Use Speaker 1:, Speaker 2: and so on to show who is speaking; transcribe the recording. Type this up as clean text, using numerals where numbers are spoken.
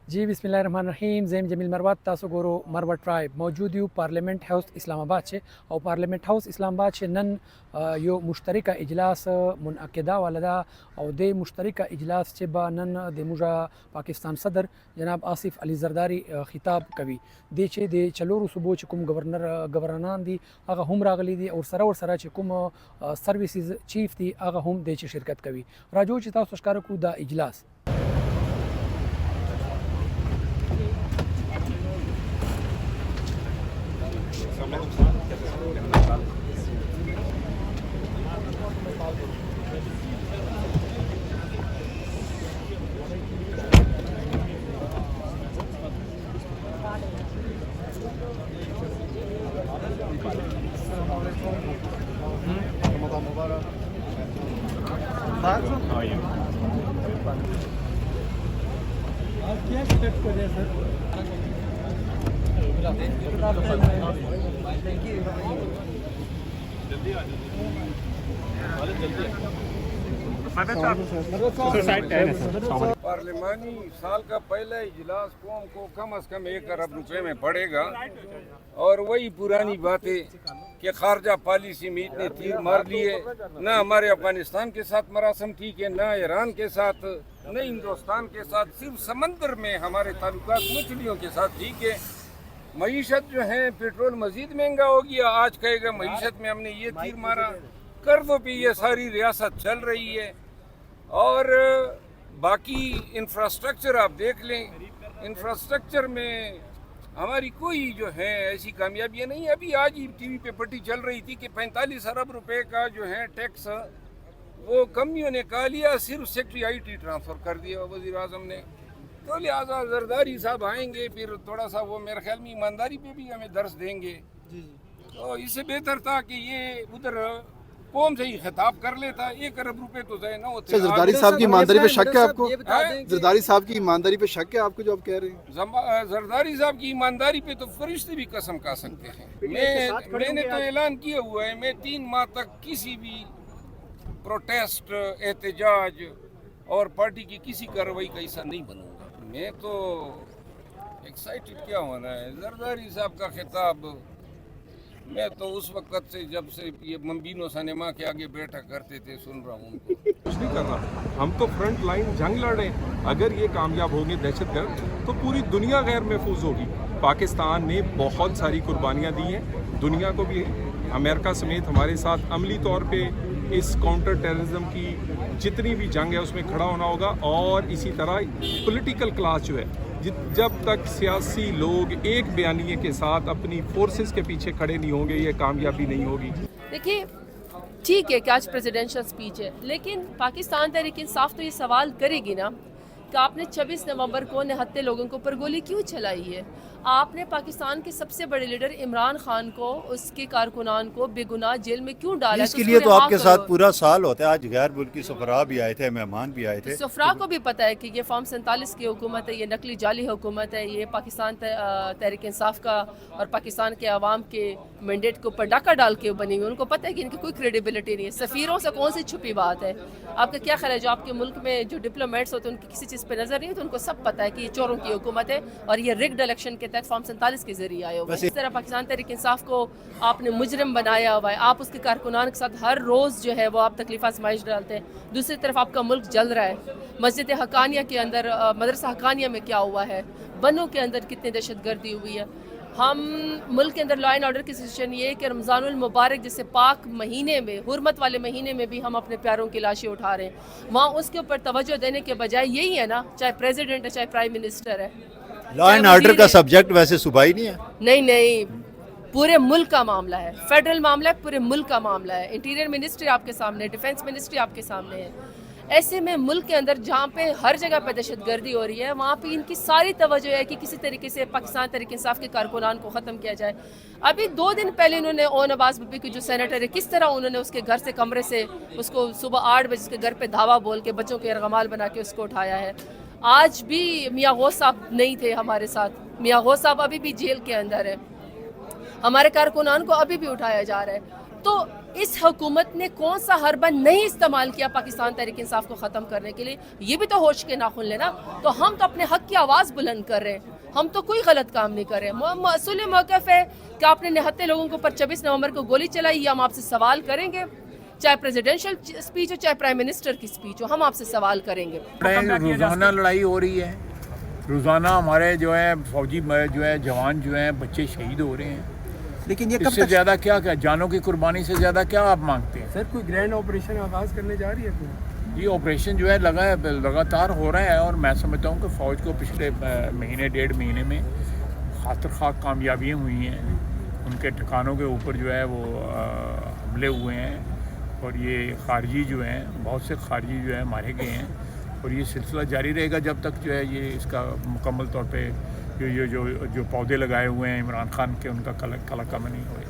Speaker 1: جی बिस्मिल्लाहिर्रहमानिर्रहीम زیم جمیل مروت تاسو ګورو مروت ټرایب موجود یو پارلیمنت هاوس اسلام آباد چې او پارلیمنت هاوس اسلام آباد چې نن یو مشترکه اجلاس منعقده ولدا او د مشترکه اجلاس چې با نن د موجا پاکستان صدر جناب آصف علي زرداری خطاب کوي د چې د چلورو صوبو چې کوم گورنران دي هغه هم راغلي دي او سره چې کوم سرویسز چیف دي هغه هم د چې شرکت کوي راجو چې تاسو ښکار کو دا اجلاس क्या एक्सपेक्ट कर रहे हैं सर
Speaker 2: पार्लिमानी साल का पहला इजलास कौम को कम अज कम 1 अरब रुपए में पड़ेगा और वही पुरानी बातें कि खारजा पॉलिसी में इतने तीर मार लिए ना हमारे अफगानिस्तान के साथ मरासम ठीक है, ना ईरान के साथ, न हिंदुस्तान के साथ, सिर्फ समंदर में हमारे ताल्लुकात मछलियों के साथ ठीक है। मईशत जो है पेट्रोल मजीद महंगा हो गया, आज कहेगा मईशत में हमने ये तीर मारा, कर्जों पे ये सारी रियासत चल रही है। और बाकी इंफ्रास्ट्रक्चर आप देख लें, इंफ्रास्ट्रक्चर में हमारी कोई जो है ऐसी कामयाबियाँ नहीं। अभी आज ही टीवी पे पट्टी चल रही थी कि 45 अरब रुपए का जो है टैक्स वो कंपनियों ने कहा लिया, सिर्फ सेक्रेटरी IT ट्रांसफ़र कर दिया वज़ीर आज़म ने। तो लिहाजा जरदारी साहब आएंगे, फिर थोड़ा सा वो मेरे ख्याल में ईमानदारी पे भी हमें दर्स देंगे। तो इससे बेहतर था कि ये उधर कौम से ही खिताब कर लेता, 1 अरब रुपए तो ज़ाया ना होते।
Speaker 3: जरदारी साहब की ईमानदारी पे शक है आपको? जरदारी साहब की ईमानदारी पे शक है आपको जो आप कह रहे हैं?
Speaker 2: जरदारी साहब की ईमानदारी पे तो फरिश्ते भी कसम खा सकते हैं। मैंने तो ऐलान किया हुआ है, मैं 3 माह तक किसी भी प्रोटेस्ट, एहतजाज और पार्टी की किसी कार्रवाई का हिस्सा नहीं बनूंगा। मैं तो एक्साइटेड क्या होना है, जरदारी साहब का खिताब मैं तो उस वक्त से जब से ये मम्बीनो सिनेमा के आगे बैठा करते थे सुन रहा हूँ उनको।
Speaker 4: कुछ नहीं कर रहा, हम तो फ्रंट लाइन जंग लड़े। अगर ये कामयाब होंगे दहशतगर्द तो पूरी दुनिया गैर महफूज होगी। पाकिस्तान ने बहुत सारी कुर्बानियाँ दी हैं, दुनिया को भी, अमेरिका समेत हमारे साथ अमली तौर पे इस काउंटर टेररिज्म की जितनी भी जंग है उसमें खड़ा होना होगा। और इसी तरह पॉलिटिकल क्लास जो है, जब तक सियासी लोग एक बयानिए के साथ अपनी फोर्सेस के पीछे खड़े नहीं होंगे ये कामयाबी नहीं होगी।
Speaker 5: देखिए ठीक है कि आज प्रेसिडेंशियल स्पीच है, लेकिन पाकिस्तान तहरीक इंसाफ तो ये सवाल करेगी ना कि आपने 26 नवंबर को निहत्ते लोगों के ऊपर गोली क्यों चलाई है। आपने पाकिस्तान के सबसे बड़े लीडर इमरान खान को, उसके कारकुनान को बेगुनाह जेल में क्यों डाला?
Speaker 6: इसके लिए तो आपके साथ पूरा साल होता है। आज गैर मुल्की सफरा भी आए थे, मेहमान भी आए थे।
Speaker 5: सफरा को भी पता है कि ये फॉर्म 47 की हुकूमत है, ये नकली जाली हुकूमत है, ये पाकिस्तान तहरीक इंसाफ का और पाकिस्तान के अवाम के मैंडेट को ऊपर डाका डाल के बनी हुई। उनको पता है कि इनकी कोई क्रेडिबिलिटी नहीं है। सफ़ीरों से कौन सी छुपी बात है? आपका क्या ख्याल है, जो आपके मुल्क में जो डिप्लोमेट्स होते हैं उनकी किसी चीज़ पर नज़र नहीं होती, उनको सब पता है कि ये चोरों की हुकूमत है और ये रिग्ड इलेक्शन के तहत फॉर्म 47 के जरिए आए हुए। इस तरह पाकिस्तान तहरीक इंसाफ को आपने मुजरिम बनाया हुआ है, आप उसके कारकुनान के साथ हर रोज़ जो है वो आप तकलीफ आजमाइश डालते हैं। दूसरी तरफ आपका मुल्क जल रहा है। मस्जिद हकानिया के अंदर, मदरसा हकानिया में क्या हुआ है, बनों के अंदर कितनी दहशत गर्दी हुई है। हम मुल्क के अंदर लॉ एंड ऑर्डर की सिचुएशन ये है कि रमज़ानुल मुबारक जैसे पाक महीने में, हुर्मत वाले महीने में भी हम अपने प्यारों की लाशें उठा रहे हैं। वहाँ उसके ऊपर तवज्जो देने के बजाय यही है ना, चाहे प्रेसिडेंट है चाहे प्राइम मिनिस्टर है।
Speaker 6: लॉ एंड ऑर्डर का सब्जेक्ट वैसे सूबाई नहीं है?
Speaker 5: नहीं, पूरे मुल्क का मामला है, फेडरल मामला है, पूरे मुल्क का मामला है। इंटीरियर मिनिस्ट्री आपके सामने है, डिफेंस मिनिस्ट्री आपके सामने है। ऐसे में मुल्क के अंदर जहाँ पे हर जगह पे दहशत गर्दी हो रही है, वहाँ पे इनकी सारी तवज्जो है कि किसी तरीके से पाकिस्तान तहरीक इंसाफ के कारकुनान को ख़त्म किया जाए। अभी 2 दिन पहले इन्होंने ओन अब्बास भुट्टो की जो सेनेटर है, किस तरह उन्होंने उसके घर से, कमरे से उसको सुबह 8 बजे उसके घर पे धावा बोल के बच्चों के यरगमाल बना के उसको उठाया है। आज भी मियाँ गौस साहब नहीं थे हमारे साथ, मियाँ गौस साहब अभी भी जेल के अंदर है, हमारे कारकुनान को अभी भी उठाया जा रहा है। तो اس حکومت نے کون سا حربہ نہیں استعمال کیا پاکستان تحریک انصاف کو ختم کرنے کے لیے. یہ بھی تو ہوش کے ناخن لینا. تو ہم تو اپنے حق کی آواز بلند کر رہے ہیں, ہم تو کوئی غلط کام نہیں کر رہے ہیں. اصول موقف ہے کہ آپ نے نہتے لوگوں کے اوپر 26 نومبر کو گولی چلائی, یہ ہم آپ سے سوال کریں گے, چاہے پریزیڈنشل اسپیچ ہو چاہے پرائم منسٹر کی اسپیچ ہو, ہم آپ سے سوال کریں گے.
Speaker 7: روزانہ لڑائی ہو رہی ہے, روزانہ ہمارے جو ہے فوجی جو ہے جوان جو ہیں بچے شہید ہو رہے ہیں.
Speaker 8: لیکن یہ
Speaker 7: اس سے زیادہ کیا جانوں کی قربانی سے زیادہ کیا آپ مانگتے ہیں؟
Speaker 8: سر کوئی گرینڈ آپریشن آغاز کرنے جا رہی ہے؟
Speaker 7: یہ آپریشن جو ہے لگاتار ہو رہا ہے, اور میں سمجھتا ہوں کہ فوج کو پچھلے مہینے 1.5 مہینے میں خاطر خواہ کامیابیاں ہوئی ہیں. ان کے ٹھکانوں کے اوپر جو ہے وہ حملے ہوئے ہیں, اور یہ خارجی جو ہیں بہت سے خارجی جو ہیں مارے گئے ہیں, اور یہ سلسلہ جاری رہے گا جب تک جو ہے یہ اس کا مکمل طور پہ جو پودے لگائے ہوئے ہیں عمران خان کے ان کا کلکہ نہیں ہوئے.